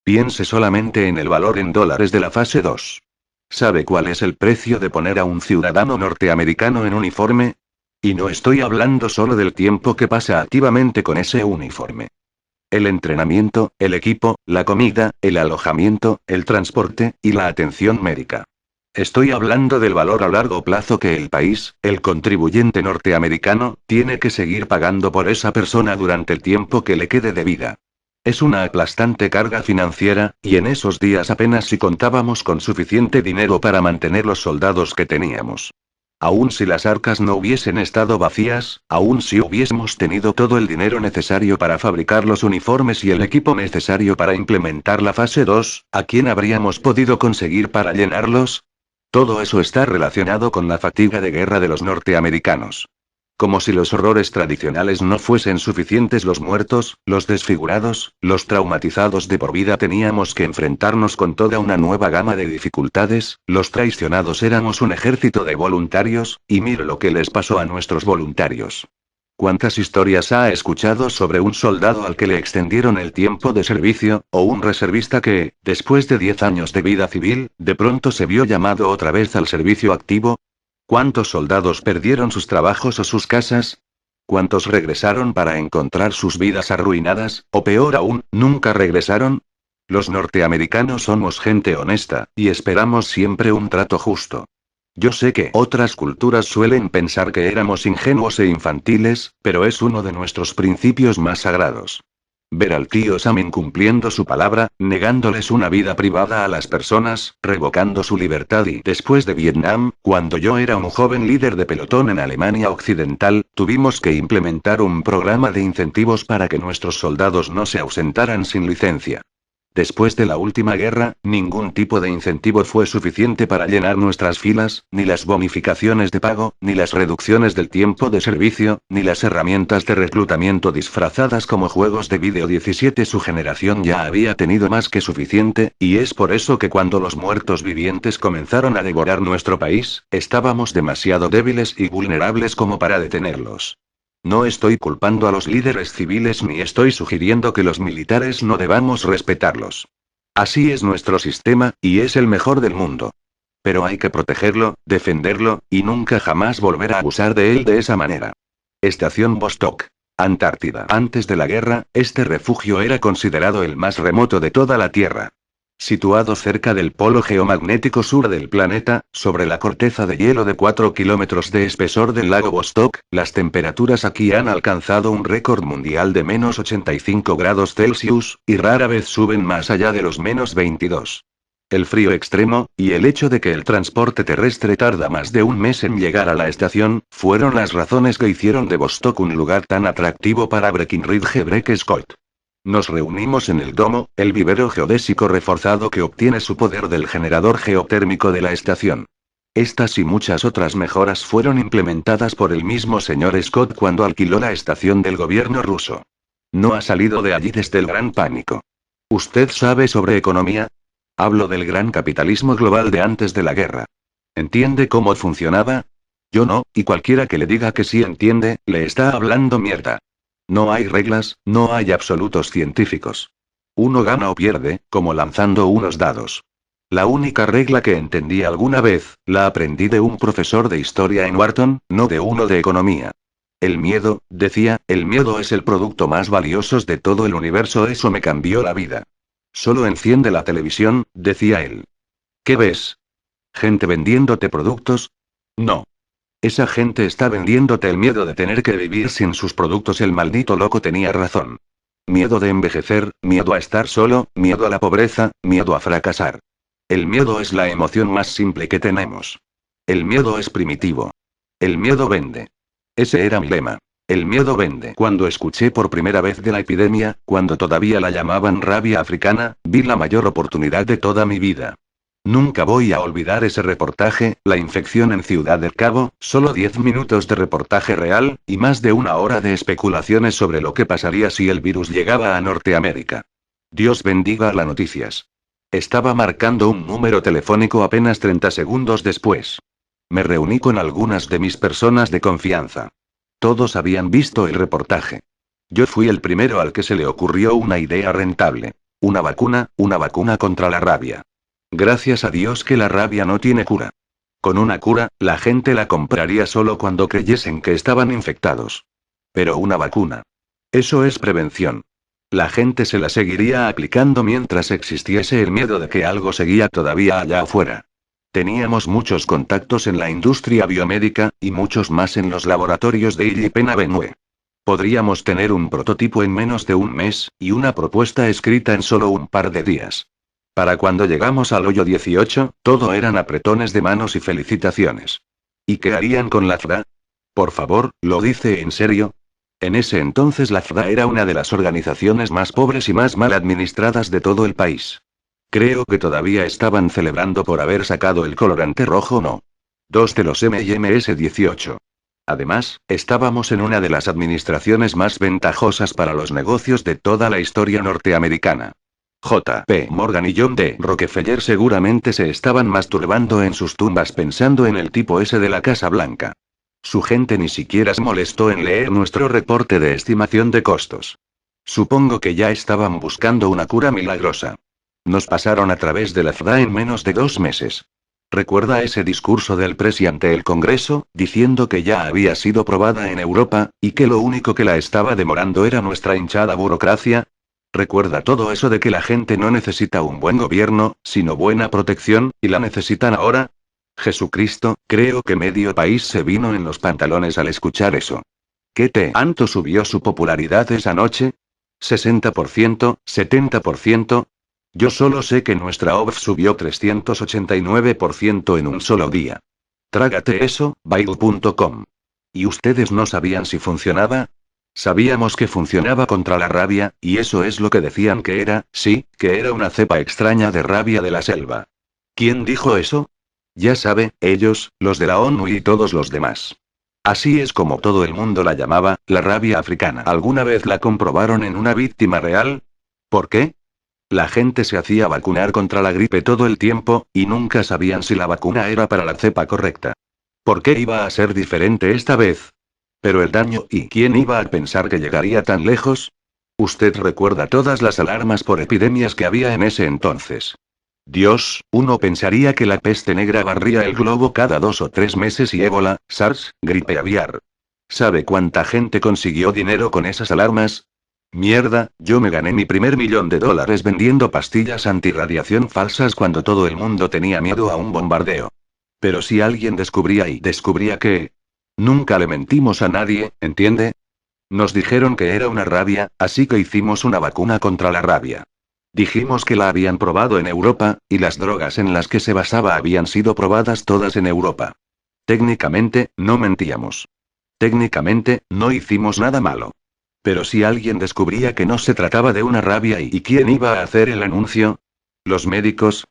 Piense solamente en el valor en dólares de la fase 2. ¿Sabe cuál es el precio de poner a un ciudadano norteamericano en uniforme? Y no estoy hablando solo del tiempo que pasa activamente con ese uniforme. El entrenamiento, el equipo, la comida, el alojamiento, el transporte, y la atención médica. Estoy hablando del valor a largo plazo que el país, el contribuyente norteamericano, tiene que seguir pagando por esa persona durante el tiempo que le quede de vida. Es una aplastante carga financiera, y en esos días apenas si contábamos con suficiente dinero para mantener los soldados que teníamos. Aun si las arcas no hubiesen estado vacías, aun si hubiésemos tenido todo el dinero necesario para fabricar los uniformes y el equipo necesario para implementar la fase 2, ¿a quién habríamos podido conseguir para llenarlos? Todo eso está relacionado con la fatiga de guerra de los norteamericanos. Como si los horrores tradicionales no fuesen suficientes, los muertos, los desfigurados, los traumatizados de por vida, teníamos que enfrentarnos con toda una nueva gama de dificultades. Los traicionados éramos un ejército de voluntarios, y mire lo que les pasó a nuestros voluntarios. ¿Cuántas historias ha escuchado sobre un soldado al que le extendieron el tiempo de servicio, o un reservista que, después de 10 años de vida civil, de pronto se vio llamado otra vez al servicio activo? ¿Cuántos soldados perdieron sus trabajos o sus casas? ¿Cuántos regresaron para encontrar sus vidas arruinadas, o peor aún, nunca regresaron? Los norteamericanos somos gente honesta, y esperamos siempre un trato justo. Yo sé que otras culturas suelen pensar que éramos ingenuos e infantiles, pero es uno de nuestros principios más sagrados. Ver al tío Sam incumpliendo su palabra, negándoles una vida privada a las personas, revocando su libertad, y después de Vietnam, cuando yo era un joven líder de pelotón en Alemania Occidental, tuvimos que implementar un programa de incentivos para que nuestros soldados no se ausentaran sin licencia. Después de la última guerra, ningún tipo de incentivo fue suficiente para llenar nuestras filas, ni las bonificaciones de pago, ni las reducciones del tiempo de servicio, ni las herramientas de reclutamiento disfrazadas como juegos de vídeo. 17 Su generación ya había tenido más que suficiente, y es por eso que cuando los muertos vivientes comenzaron a devorar nuestro país, estábamos demasiado débiles y vulnerables como para detenerlos. No estoy culpando a los líderes civiles ni estoy sugiriendo que los militares no debamos respetarlos. Así es nuestro sistema, y es el mejor del mundo. Pero hay que protegerlo, defenderlo, y nunca jamás volver a abusar de él de esa manera. Estación Vostok. Antártida. Antes de la guerra, este refugio era considerado el más remoto de toda la Tierra. Situado cerca del polo geomagnético sur del planeta, sobre la corteza de hielo de 4 kilómetros de espesor del lago Vostok, las temperaturas aquí han alcanzado un récord mundial de menos 85 grados Celsius, y rara vez suben más allá de los menos 22. El frío extremo, y el hecho de que el transporte terrestre tarda más de un mes en llegar a la estación, fueron las razones que hicieron de Vostok un lugar tan atractivo para Breckinridge Break Scott. Nos reunimos en el domo, el vivero geodésico reforzado que obtiene su poder del generador geotérmico de la estación. Estas y muchas otras mejoras fueron implementadas por el mismo señor Scott cuando alquiló la estación del gobierno ruso. No ha salido de allí desde el gran pánico. ¿Usted sabe sobre economía? Hablo del gran capitalismo global de antes de la guerra. ¿Entiende cómo funcionaba? Yo no, y cualquiera que le diga que sí entiende, le está hablando mierda. No hay reglas, no hay absolutos científicos. Uno gana o pierde, como lanzando unos dados. La única regla que entendí alguna vez, la aprendí de un profesor de historia en Wharton, no de uno de economía. El miedo, decía, el miedo es el producto más valioso de todo el universo. Eso me cambió la vida. Solo enciende la televisión, decía él. ¿Qué ves? ¿Gente vendiéndote productos? No. Esa gente está vendiéndote el miedo de tener que vivir sin sus productos. El maldito loco tenía razón. Miedo de envejecer, miedo a estar solo, miedo a la pobreza, miedo a fracasar. El miedo es la emoción más simple que tenemos. El miedo es primitivo. El miedo vende. Ese era mi lema. El miedo vende. Cuando escuché por primera vez de la epidemia, cuando todavía la llamaban rabia africana, vi la mayor oportunidad de toda mi vida. Nunca voy a olvidar ese reportaje, la infección en Ciudad del Cabo, solo 10 minutos de reportaje real, y más de una hora de especulaciones sobre lo que pasaría si el virus llegaba a Norteamérica. Dios bendiga las noticias. Estaba marcando un número telefónico apenas 30 segundos después. Me reuní con algunas de mis personas de confianza. Todos habían visto el reportaje. Yo fui el primero al que se le ocurrió una idea rentable. Una vacuna contra la rabia. Gracias a Dios que la rabia no tiene cura. Con una cura, la gente la compraría solo cuando creyesen que estaban infectados. Pero una vacuna. Eso es prevención. La gente se la seguiría aplicando mientras existiese el miedo de que algo seguía todavía allá afuera. Teníamos muchos contactos en la industria biomédica, y muchos más en los laboratorios de Pen Avenue. Podríamos tener un prototipo en menos de un mes, y una propuesta escrita en solo un par de días. Para cuando llegamos al hoyo 18, todo eran apretones de manos y felicitaciones. ¿Y qué harían con la FDA? Por favor, ¿lo dice en serio? En ese entonces la FDA era una de las organizaciones más pobres y más mal administradas de todo el país. Creo que todavía estaban celebrando por haber sacado el colorante rojo no. 2 de los MIMS 18. Además, estábamos en una de las administraciones más ventajosas para los negocios de toda la historia norteamericana. J.P. Morgan y John D. Rockefeller seguramente se estaban masturbando en sus tumbas pensando en el tipo ese de la Casa Blanca. Su gente ni siquiera se molestó en leer nuestro reporte de estimación de costos. Supongo que ya estaban buscando una cura milagrosa. Nos pasaron a través de la FDA en menos de 2 meses. ¿Recuerda ese discurso del presidente ante el Congreso, diciendo que ya había sido probada en Europa, y que lo único que la estaba demorando era nuestra hinchada burocracia? ¿Recuerda todo eso de que la gente no necesita un buen gobierno, sino buena protección, y la necesitan ahora? Jesucristo, creo que medio país se vino en los pantalones al escuchar eso. ¿Qué tanto subió su popularidad esa noche? ¿60%? ¿70%? Yo solo sé que nuestra OBF subió 389% en un solo día. Trágate eso, Baidu.com. ¿Y ustedes no sabían si funcionaba? Sabíamos que funcionaba contra la rabia, y eso es lo que decían que era, sí, que era una cepa extraña de rabia de la selva. ¿Quién dijo eso? Ya sabe, ellos, los de la ONU y todos los demás. Así es como todo el mundo la llamaba, la rabia africana. ¿Alguna vez la comprobaron en una víctima real? ¿Por qué? La gente se hacía vacunar contra la gripe todo el tiempo, y nunca sabían si la vacuna era para la cepa correcta. ¿Por qué iba a ser diferente esta vez? Pero el daño, ¿y quién iba a pensar que llegaría tan lejos? Usted recuerda todas las alarmas por epidemias que había en ese entonces. Dios, uno pensaría que la peste negra barría el globo cada 2 o 3 meses y ébola, SARS, gripe aviar. ¿Sabe cuánta gente consiguió dinero con esas alarmas? Mierda, yo me gané mi primer $1.000.000 vendiendo pastillas antirradiación falsas cuando todo el mundo tenía miedo a un bombardeo. Pero si alguien descubría que... Nunca le mentimos a nadie, ¿entiende? Nos dijeron que era una rabia, así que hicimos una vacuna contra la rabia. Dijimos que la habían probado en Europa, y las drogas en las que se basaba habían sido probadas todas en Europa. Técnicamente, no mentíamos. Técnicamente, no hicimos nada malo. Pero si alguien descubría que no se trataba de una rabia ¿y quién iba a hacer el anuncio? ¿Los médicos?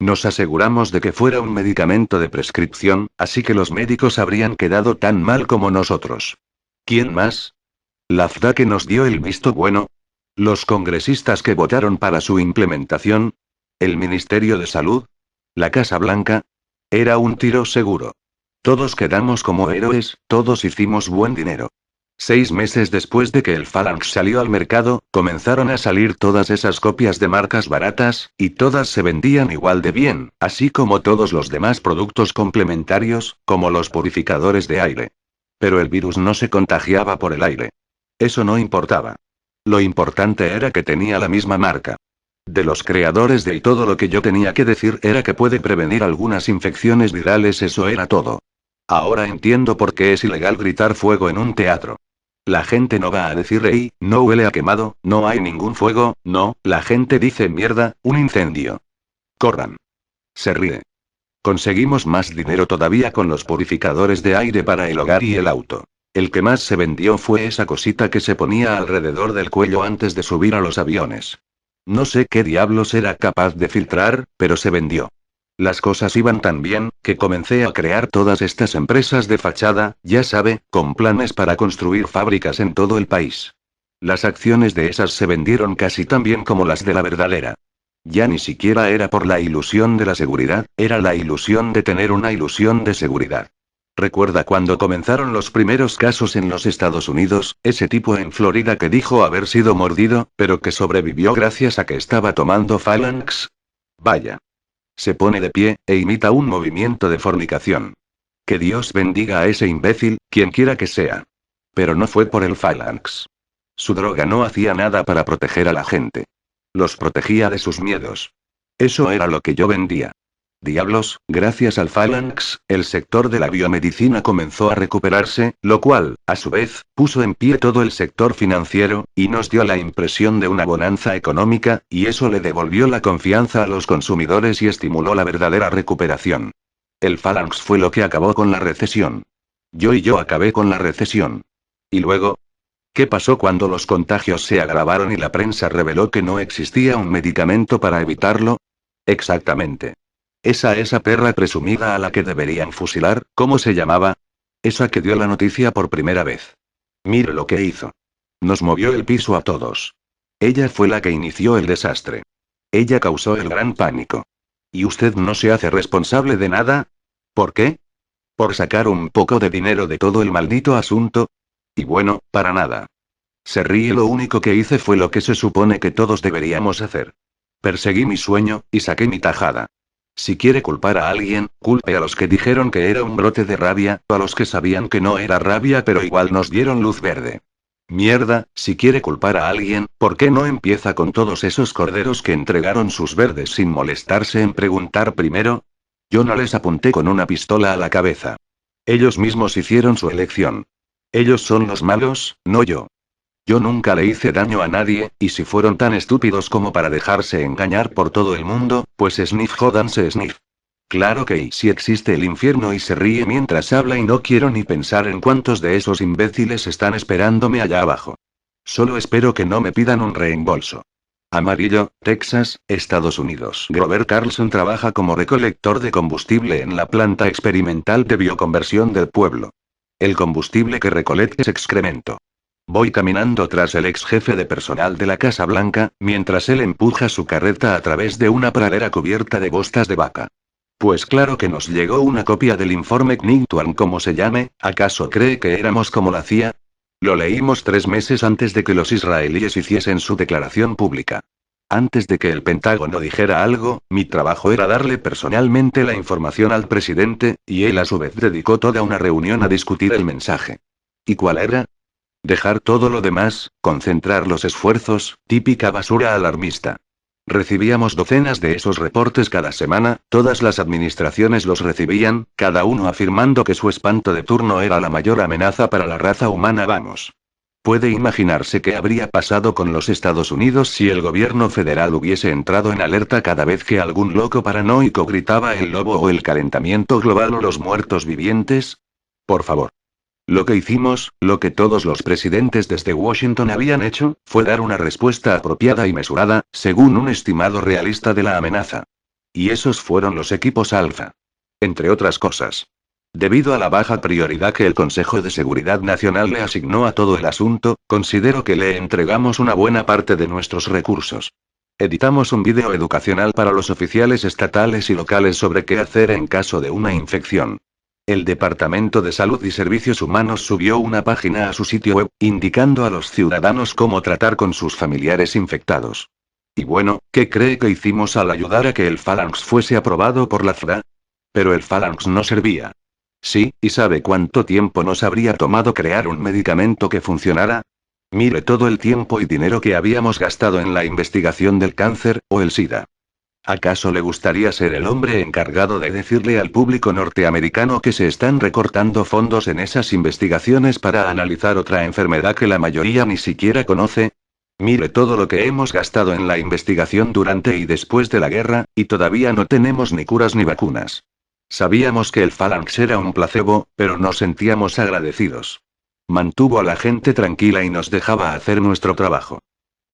Nos aseguramos de que fuera un medicamento de prescripción, así que los médicos habrían quedado tan mal como nosotros. ¿Quién más? ¿La FDA que nos dio el visto bueno? ¿Los congresistas que votaron para su implementación? ¿El Ministerio de Salud? ¿La Casa Blanca? Era un tiro seguro. Todos quedamos como héroes, todos hicimos buen dinero. 6 meses después de que el Phalanx salió al mercado, comenzaron a salir todas esas copias de marcas baratas, y todas se vendían igual de bien, así como todos los demás productos complementarios, como los purificadores de aire. Pero el virus no se contagiaba por el aire. Eso no importaba. Lo importante era que tenía la misma marca. De los creadores de y todo lo que yo tenía que decir era que puede prevenir algunas infecciones virales, eso era todo. Ahora entiendo por qué es ilegal gritar fuego en un teatro. La gente no va a decir hey, no huele a quemado, no hay ningún fuego, no, la gente dice mierda, un incendio. Corran. Se ríe. Conseguimos más dinero todavía con los purificadores de aire para el hogar y el auto. El que más se vendió fue esa cosita que se ponía alrededor del cuello antes de subir a los aviones. No sé qué diablos era capaz de filtrar, pero se vendió. Las cosas iban tan bien, que comencé a crear todas estas empresas de fachada, ya sabe, con planes para construir fábricas en todo el país. Las acciones de esas se vendieron casi tan bien como las de la verdadera. Ya ni siquiera era por la ilusión de la seguridad, era la ilusión de tener una ilusión de seguridad. ¿Recuerda cuando comenzaron los primeros casos en los Estados Unidos, ese tipo en Florida que dijo haber sido mordido, pero que sobrevivió gracias a que estaba tomando Phalanx? Vaya. Se pone de pie, e imita un movimiento de fornicación. Que Dios bendiga a ese imbécil, quien quiera que sea. Pero no fue por el Phalanx. Su droga no hacía nada para proteger a la gente. Los protegía de sus miedos. Eso era lo que yo vendía. Diablos, gracias al Phalanx, el sector de la biomedicina comenzó a recuperarse, lo cual, a su vez, puso en pie todo el sector financiero, y nos dio la impresión de una bonanza económica, y eso le devolvió la confianza a los consumidores y estimuló la verdadera recuperación. El Phalanx fue lo que acabó con la recesión. Yo acabé con la recesión. ¿Y luego? ¿Qué pasó cuando los contagios se agravaron y la prensa reveló que no existía un medicamento para evitarlo? Exactamente. Esa perra presumida a la que deberían fusilar, ¿cómo se llamaba? Esa que dio la noticia por primera vez. Mire lo que hizo. Nos movió el piso a todos. Ella fue la que inició el desastre. Ella causó el gran pánico. ¿Y usted no se hace responsable de nada? ¿Por qué? ¿Por sacar un poco de dinero de todo el maldito asunto? Y bueno, para nada. Se ríe, lo único que hice fue lo que se supone que todos deberíamos hacer. Perseguí mi sueño, y saqué mi tajada. Si quiere culpar a alguien, culpe a los que dijeron que era un brote de rabia, o a los que sabían que no era rabia pero igual nos dieron luz verde. Mierda, si quiere culpar a alguien, ¿por qué no empieza con todos esos corderos que entregaron sus verdes sin molestarse en preguntar primero? Yo no les apunté con una pistola a la cabeza. Ellos mismos hicieron su elección. Ellos son los malos, no yo. Yo nunca le hice daño a nadie, y si fueron tan estúpidos como para dejarse engañar por todo el mundo, pues sniff jódanse sniff. Claro que sí existe el infierno, y se ríe mientras habla, y no quiero ni pensar en cuántos de esos imbéciles están esperándome allá abajo. Solo espero que no me pidan un reembolso. Amarillo, Texas, Estados Unidos. Grover Carlson trabaja como recolector de combustible en la planta experimental de bioconversión del pueblo. El combustible que recolecta es excremento. Voy caminando tras el ex jefe de personal de la Casa Blanca, mientras él empuja su carreta a través de una pradera cubierta de bostas de vaca. Pues claro que nos llegó una copia del informe Knightwan, como se llame. ¿Acaso cree que éramos como la CIA? Lo leímos 3 meses antes de que los israelíes hiciesen su declaración pública. Antes de que el Pentágono dijera algo, mi trabajo era darle personalmente la información al presidente, y él a su vez dedicó toda una reunión a discutir el mensaje. ¿Y cuál era? Dejar todo lo demás, concentrar los esfuerzos, típica basura alarmista. Recibíamos docenas de esos reportes cada semana, todas las administraciones los recibían, cada uno afirmando que su espanto de turno era la mayor amenaza para la raza humana. Vamos. Puede imaginarse qué habría pasado con los Estados Unidos si el gobierno federal hubiese entrado en alerta cada vez que algún loco paranoico gritaba el lobo o el calentamiento global o los muertos vivientes. Por favor. Lo que hicimos, lo que todos los presidentes desde Washington habían hecho, fue dar una respuesta apropiada y mesurada, según un estimado realista de la amenaza. Y esos fueron los equipos Alfa. Entre otras cosas. Debido a la baja prioridad que el Consejo de Seguridad Nacional le asignó a todo el asunto, considero que le entregamos una buena parte de nuestros recursos. Editamos un vídeo educacional para los oficiales estatales y locales sobre qué hacer en caso de una infección. El Departamento de Salud y Servicios Humanos subió una página a su sitio web, indicando a los ciudadanos cómo tratar con sus familiares infectados. Y bueno, ¿qué cree que hicimos al ayudar a que el Phalanx fuese aprobado por la FDA? Pero el Phalanx no servía. Sí, ¿y sabe cuánto tiempo nos habría tomado crear un medicamento que funcionara? Mire todo el tiempo y dinero que habíamos gastado en la investigación del cáncer, o el SIDA. ¿Acaso le gustaría ser el hombre encargado de decirle al público norteamericano que se están recortando fondos en esas investigaciones para analizar otra enfermedad que la mayoría ni siquiera conoce? Mire todo lo que hemos gastado en la investigación durante y después de la guerra, y todavía no tenemos ni curas ni vacunas. Sabíamos que el Phalanx era un placebo, pero nos sentíamos agradecidos. Mantuvo a la gente tranquila y nos dejaba hacer nuestro trabajo.